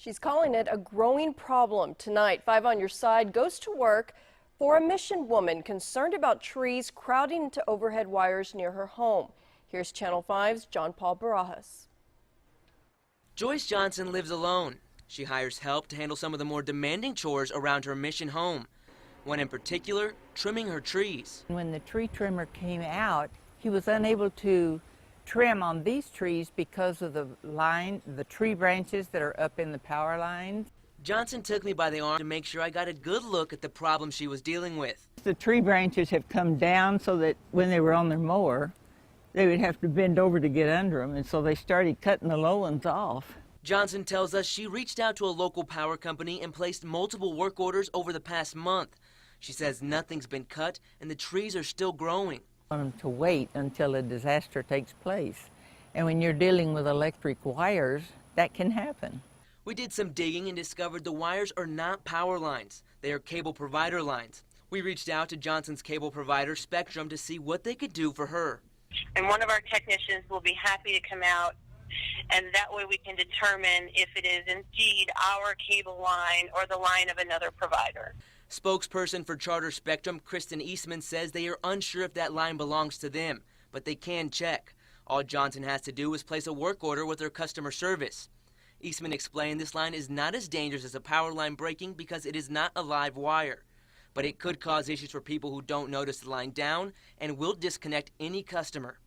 She's calling it a growing problem. Tonight, 5 on Your Side goes to work for a Mission woman concerned about trees crowding into overhead wires near her home. Here's Channel 5's John Paul Barajas. Joyce Johnson lives alone. She hires help to handle some of the more demanding chores around her Mission home. One in particular, trimming her trees. When the tree trimmer came out, he was unable to trim on these trees because of the tree branches that are up in the power lines. Johnson took me by the arm to make sure I got a good look at the problem she was dealing with. The tree branches have come down so that when they were on their mower, they would have to bend over to get under them, and so they started cutting the low ones off. Johnson tells us she reached out to a local power company and placed multiple work orders over the past month. She says nothing's been cut and the trees are still growing. I want them to wait until a disaster takes place. And when you're dealing with electric wires, that can happen. We did some digging and discovered the wires are not power lines. They are cable provider lines. We reached out to Johnson's cable provider, Spectrum, to see what they could do for her. And one of our technicians will be happy to come out, and that way we can determine if it is indeed our cable line or the line of another provider. Spokesperson for Charter Spectrum, Kristen Eastman, says they are unsure if that line belongs to them, but they can check. All Johnson has to do is place a work order with their customer service. Eastman explained this line is not as dangerous as a power line breaking because it is not a live wire. But it could cause issues for people who don't notice the line down and will disconnect any customer.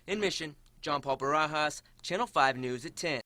In Mission, John Paul Barajas, Channel 5 News at 10.